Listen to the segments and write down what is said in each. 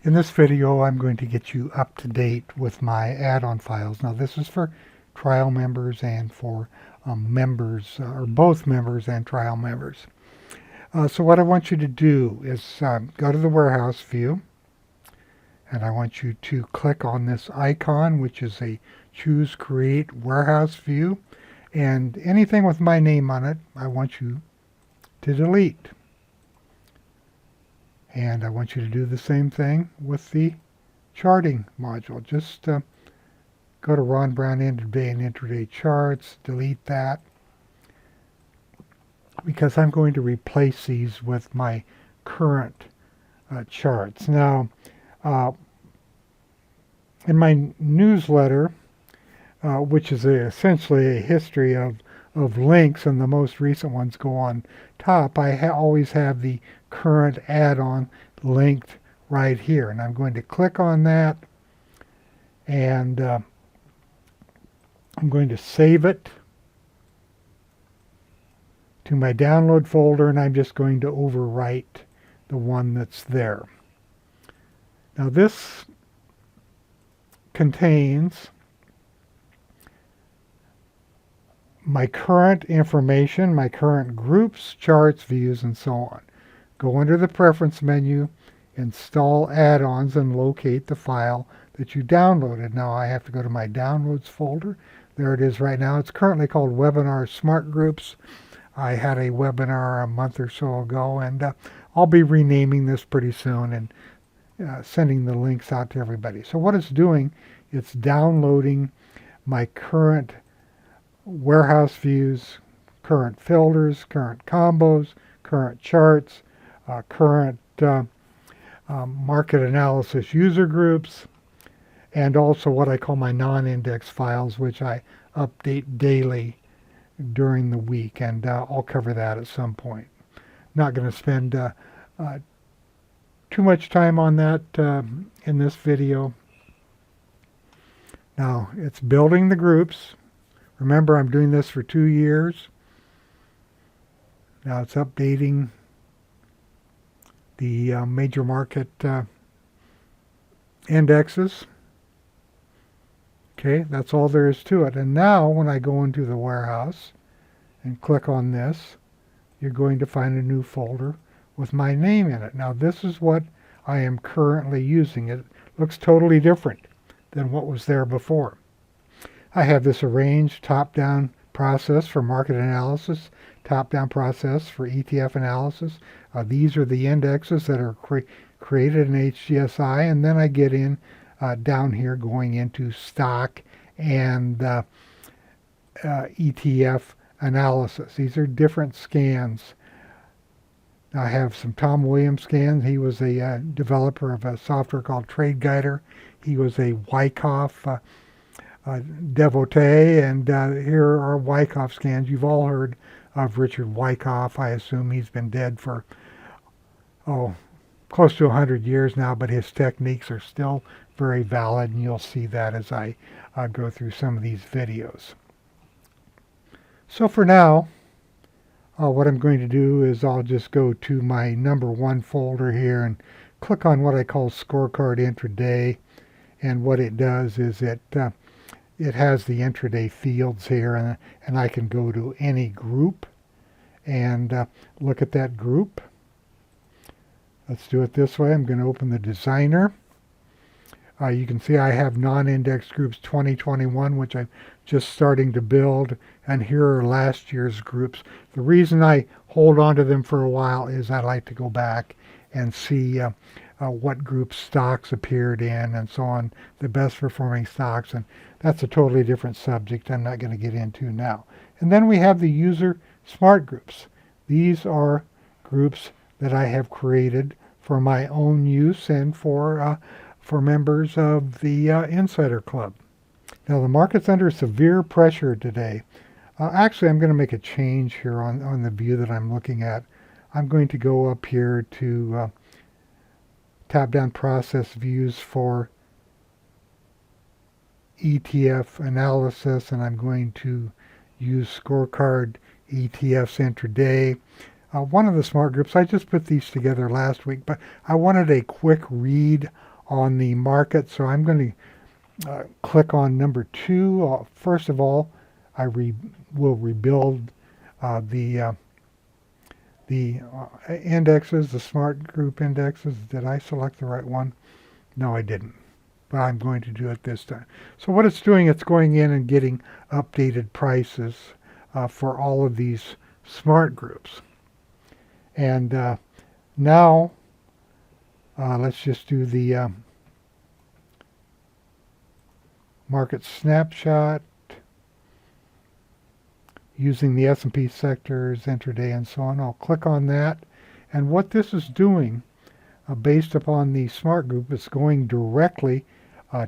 In this video, I'm going to get you up to date with my add-on files. Now, this is for trial members and for members, or both members and trial members. So what I want you to do is go to the warehouse view, and I want you to click on this icon, which is a Choose Create Warehouse View, and anything with my name on it, I want you to delete. And I want you to do the same thing with the charting module. Just go to Ron Brown Intraday and Intraday Charts, delete that, because I'm going to replace these with my current charts. Now, in my newsletter, which is essentially a history of links, and the most recent ones go on top, I always have the current add-on linked right here, and I'm going to click on that, and I'm going to save it to my download folder, and I'm just going to overwrite the one that's there. Now this contains my current information, my current groups, charts, views, and so on. Go under the Preference menu, install add-ons, and locate the file that you downloaded. Now I have to go to my Downloads folder. There it is right now. It's currently called Webinar SmartGroups. I had a webinar a month or so ago, and I'll be renaming this pretty soon and sending the links out to everybody. So what it's doing, it's downloading my current warehouse views, current filters, current combos, current charts, current market analysis user groups, and also what I call my non-index files, which I update daily during the week, and I'll cover that at some point. Not going to spend too much time on that in this video. Now, it's building the groups. Remember, I'm doing this for 2 years. Now it's updating the major market indexes. Okay, that's all there is to it. And now when I go into the warehouse and click on this, you're going to find a new folder with my name in it. Now this is what I am currently using. It looks totally different than what was there before. I have this arranged top-down process for market analysis, top-down process for ETF analysis. These are the indexes that are created in HGSI, and then I get in down here going into stock and ETF analysis. These are different scans. I have some Tom Williams scans. He was a developer of a software called Trade Guider. He was a Wyckoff devotee, and here are Wyckoff scans. You've all heard of Richard Wyckoff. I assume he's been dead for close to 100 years now, but his techniques are still very valid, and you'll see that as I go through some of these videos. So for now, what I'm going to do is I'll just go to my #1 folder here and click on what I call Scorecard Intraday, and what it does is it has the intraday fields here, and I can go to any group and look at that group. Let's do it this way. I'm going to open the designer. You can see I have non-index groups 2021, which I'm just starting to build, and here are last year's groups. The reason I hold on to them for a while is I like to go back and see what group stocks appeared in and so on, the best performing stocks, and that's a totally different subject I'm not going to get into now. And then we have the user SmartGroups. These are groups that I have created for my own use and for members of the Insider Club. Now the market's under severe pressure today. Actually, I'm going to make a change here on the view that I'm looking at. I'm going to go up here to top-down process views for ETF analysis, and I'm going to use Scorecard ETFs intraday. One of the SmartGroups, I just put these together last week, but I wanted a quick read on the market. So I'm going to click on number 2. First of all, I will rebuild the indexes, the smart group indexes. Did I select the right one? No, I didn't. But I'm going to do it this time. So what it's doing, it's going in and getting updated prices for all of these smart groups. And now, let's just do the Market Snapshot using the S&P sectors, intraday, and so on. I'll click on that. And what this is doing, based upon the smart group, is going directly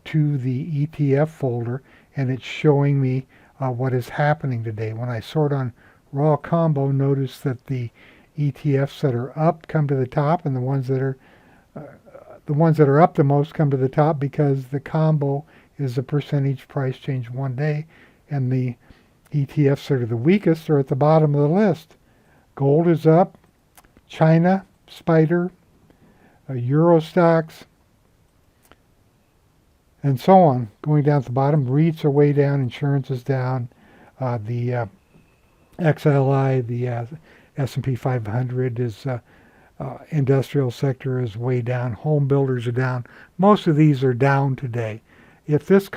to the ETF folder, and it's showing me what is happening today. When I sort on raw combo, notice that the ETFs that are up come to the top, and the ones that are up the most come to the top, because the combo is the percentage price change one day, and the ETFs that are the weakest are at the bottom of the list. Gold is up, China, Spider, Euro stocks, and so on, going down at the bottom. REITs are way down, insurance is down, the XLI, the S&P 500 is industrial sector is way down, home builders are down. Most of these are down today. If these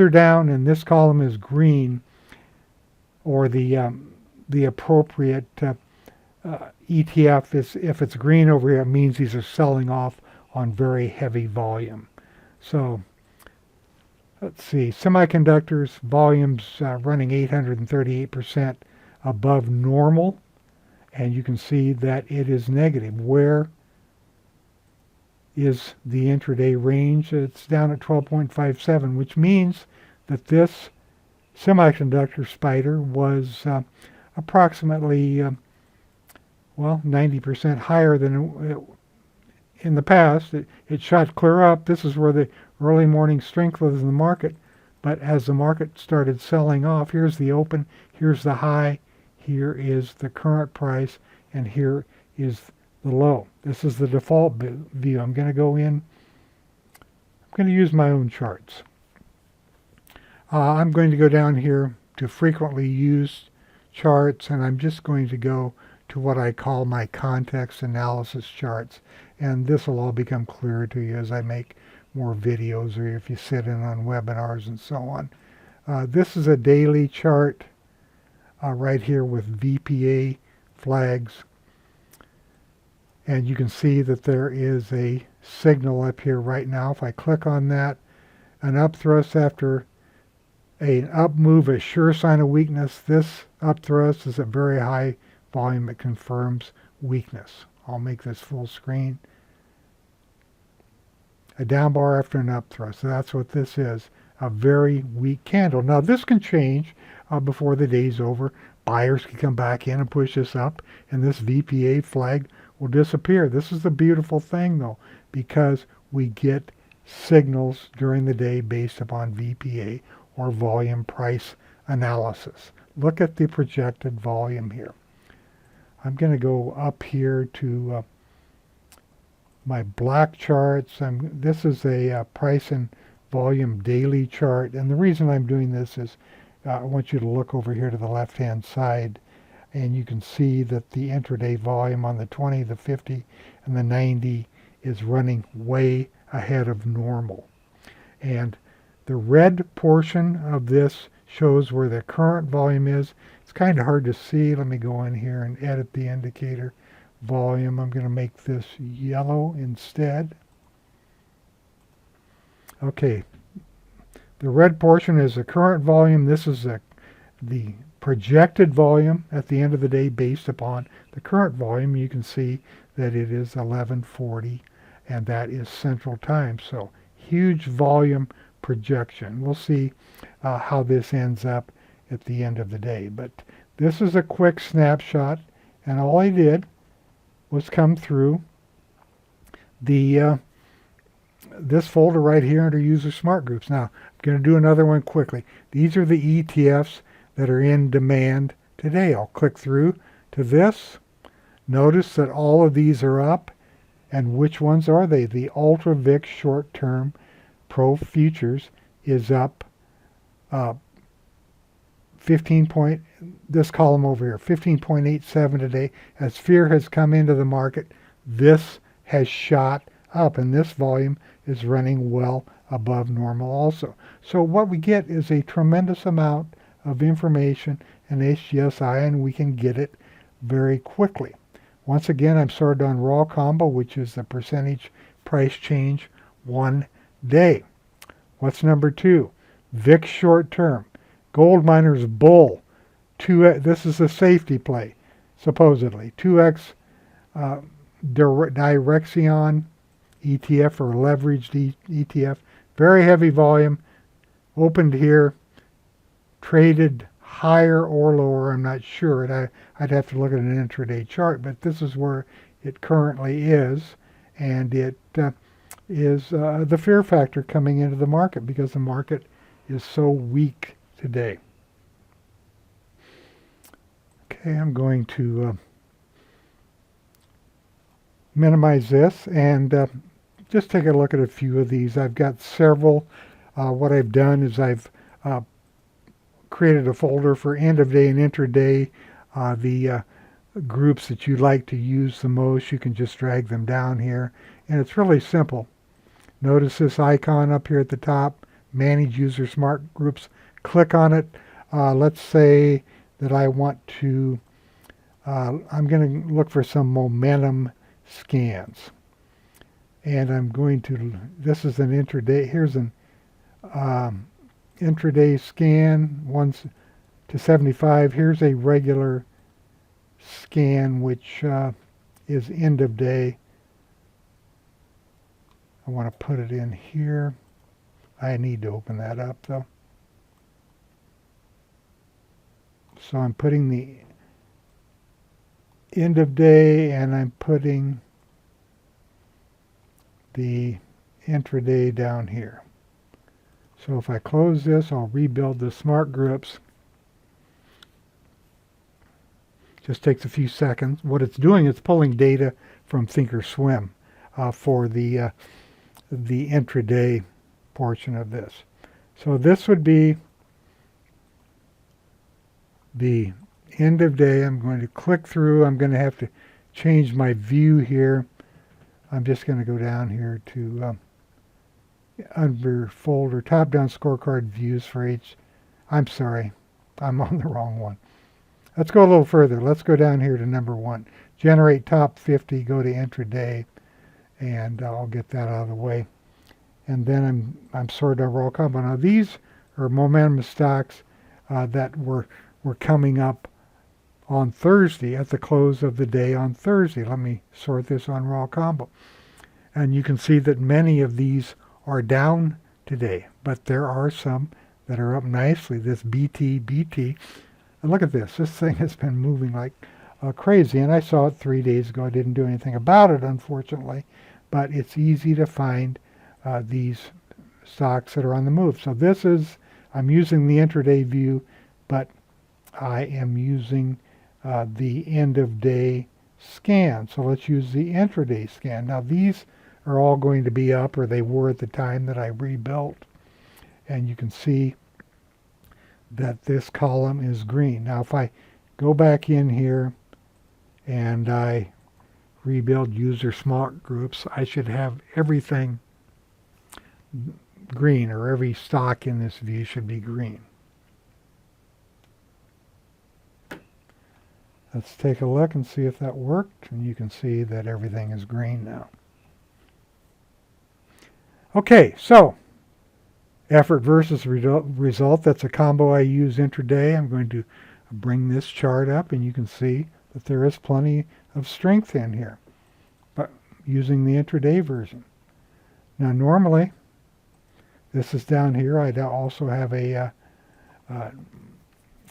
are down and this column is green, or the appropriate ETF if it's green over here, it means these are selling off on very heavy volume. So let's see, semiconductors volumes running 838% above normal, and you can see that it is negative. Where is the intraday range? It's down at 12.57, which means that this semiconductor spider was approximately 90% higher than in the past. It shot clear up. This is where the early morning strength was in the market. But as the market started selling off, here's the open, here's the high, here is the current price, and here is the low. This is the default view. I'm going to go in. I'm going to use my own charts. I'm going to go down here to frequently used charts, and I'm just going to go to what I call my context analysis charts. And this will all become clearer to you as I make more videos, or if you sit in on webinars and so on. This is a daily chart right here with VPA flags. And you can see that there is a signal up here right now. If I click on that, an up thrust after an up move, a sure sign of weakness. This up thrust is a very high volume. It confirms weakness. I'll make this full screen. A down bar after an up thrust. So that's what this is. A very weak candle. Now this can change before the day's over. Buyers can come back in and push this up, and this VPA flag will disappear. This is the beautiful thing, though, because we get signals during the day based upon VPA, or volume price analysis. Look at the projected volume here. I'm going to go up here to my black charts. This is a price and volume daily chart, and the reason I'm doing this is I want you to look over here to the left-hand side, and you can see that the intraday volume on the 20, the 50, and the 90 is running way ahead of normal. And the red portion of this shows where the current volume is. It's kind of hard to see. Let me go in here and edit the indicator volume. I'm going to make this yellow instead. Okay. The red portion is the current volume. This is the projected volume at the end of the day based upon the current volume. You can see that it is 11:40, and that is Central Time. So huge volume projection. We'll see how this ends up at the end of the day. But this is a quick snapshot, and all I did was come through the this folder right here under User Smart Groups. Now, I'm going to do another one quickly. These are the ETFs that are in demand today. I'll click through to this. Notice that all of these are up, And which ones are they? The Ultra VIX short-term Pro futures is up 15 point, this column over here, 15.87 today. As fear has come into the market, this has shot up, and this volume is running well above normal also. So what we get is a tremendous amount of information in HGSI, and we can get it very quickly. Once again, I'm sorted on raw combo, which is the percentage price change 1 day. What's number 2? VIX short term. Gold miners bull. This is a safety play, supposedly. 2x Direction ETF or leveraged ETF. Very heavy volume. Opened here. Traded higher or lower. I'm not sure. I'd have to look at an intraday chart, but this is where it currently is. And it is the fear factor coming into the market because the market is so weak today. Okay, I'm going to minimize this and just take a look at a few of these. I've got several. What I've done is I've created a folder for end of day and intraday. The groups that you like to use the most, you can just drag them down here. And it's really simple. Notice this icon up here at the top, Manage User Smart Groups. Click on it. Let's say that I want to, I'm going to look for some momentum scans. And I'm going to, this is an intraday, here's an intraday scan, 1 to 75. Here's a regular scan, which is end of day. I want to put it in here. I need to open that up though. So I'm putting the end of day and I'm putting the intraday down here. So if I close this, I'll rebuild the smart groups. Just takes a few seconds. What it's doing is pulling data from Thinkorswim for the intraday portion of this. So this would be the end of day. I'm going to click through. I'm going to have to change my view here. I'm just going to go down here to under folder, top-down scorecard views for each. I'm sorry, I'm on the wrong one. Let's go a little further. Let's go down here to number 1. Generate top 50, go to intraday, and I'll get that out of the way. And then I'm sorted on raw combo. Now these are momentum stocks that were coming up on Thursday, at the close of the day on Thursday. Let me sort this on raw combo. And you can see that many of these are down today, but there are some that are up nicely. This BT, and look at this. This thing has been moving like crazy, and I saw it 3 days ago. I didn't do anything about it, unfortunately, but it's easy to find these stocks that are on the move. So this is, I'm using the intraday view, but I am using the end of day scan. So let's use the intraday scan. Now these are all going to be up, or they were at the time that I rebuilt. And you can see that this column is green. Now if I go back in here and I rebuild user smart groups, I should have everything green, or every stock in this view should be green. Let's take a look and see if that worked, and you can see that everything is green now. Okay, so effort versus result, that's a combo I use intraday. I'm going to bring this chart up, and you can see that there is plenty of strength in here, but using the intraday version. Now normally, this is down here. I also have a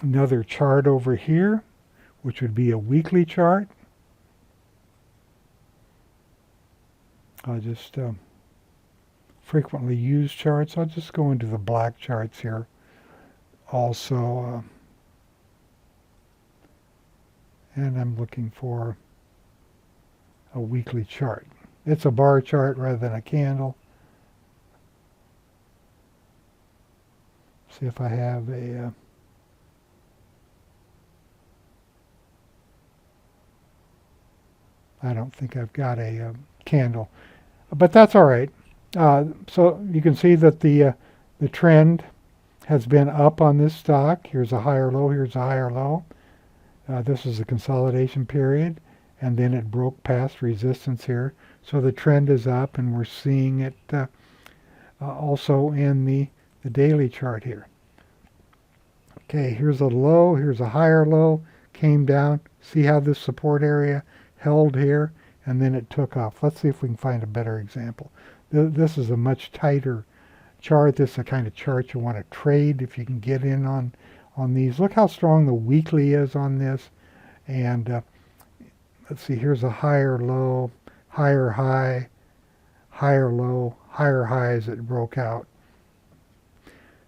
another chart over here, which would be a weekly chart. I'll just frequently used charts. I'll just go into the black charts here also, and I'm looking for a weekly chart. It's a bar chart rather than a candle. See if I have a... I don't think I've got a candle, but that's all right. So you can see that the trend has been up on this stock. Here's a higher low, here's a higher low. This is a consolidation period, and then it broke past resistance here. So the trend is up, and we're seeing it also in the daily chart here. Okay, here's a low, here's a higher low, came down. See how this support area held here, and then it took off. Let's see if we can find a better example. This is a much tighter chart. This is the kind of chart you want to trade if you can get in on these. Look how strong the weekly is on this. And let's see, here's a higher low, higher high, higher low, higher high as it broke out.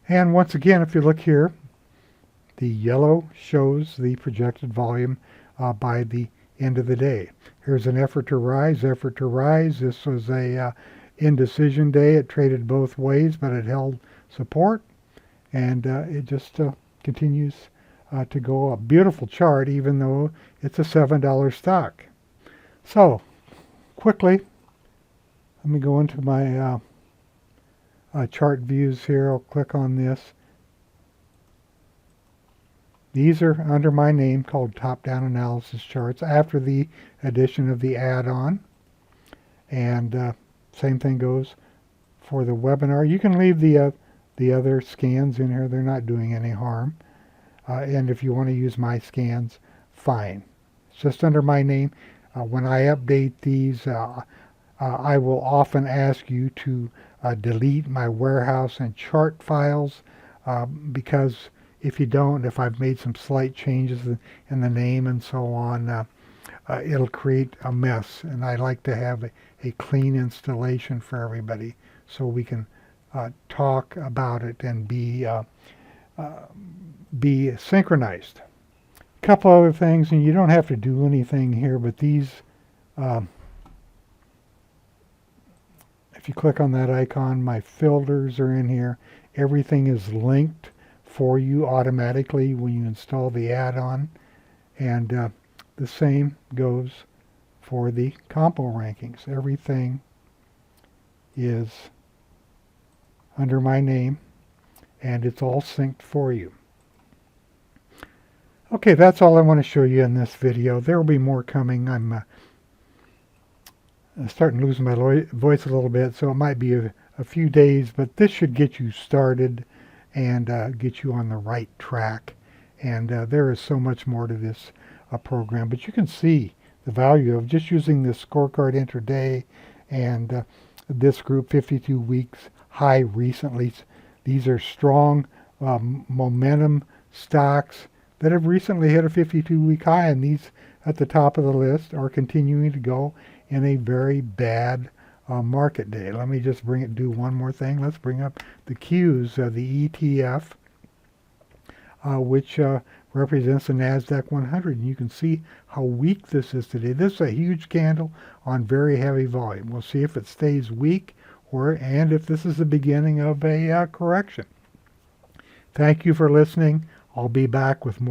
And once again, if you look here, the yellow shows the projected volume by the end of the day. Here's an effort to rise, effort to rise. This was a indecision day. It traded both ways, but it held support, and it just continues to go up. Beautiful chart, even though it's a $7 stock. So, quickly, let me go into my chart views here. I'll click on this. These are under my name, called top-down analysis charts, after the addition of the add-on. And same thing goes for the webinar. You can leave the other scans in here. They're not doing any harm. And if you want to use my scans, fine. It's just under my name. When I update these, I will often ask you to delete my warehouse and chart files because if you don't, if I've made some slight changes in the name and so on, it'll create a mess. And I like to have a clean installation for everybody so we can talk about it and be synchronized. A couple other things, and you don't have to do anything here, but these, if you click on that icon, my filters are in here. Everything is linked for you automatically when you install the add-on, and the same goes for the compo rankings. Everything is under my name, and it's all synced for you. Okay, that's all I want to show you in this video. There will be more coming. I'm starting to lose my voice a little bit, so it might be a few days, but this should get you started and get you on the right track. And there is so much more to this program, but you can see the value of just using this scorecard intraday and this group 52 weeks high recently. These are strong momentum stocks that have recently hit a 52-week high, and these at the top of the list are continuing to go in a very bad market day. Let me just do one more thing. Let's bring up the Qs, the ETF, which represents the NASDAQ 100. And you can see how weak this is today. This is a huge candle on very heavy volume. We'll see if it stays weak and if this is the beginning of a correction. Thank you for listening. I'll be back with more.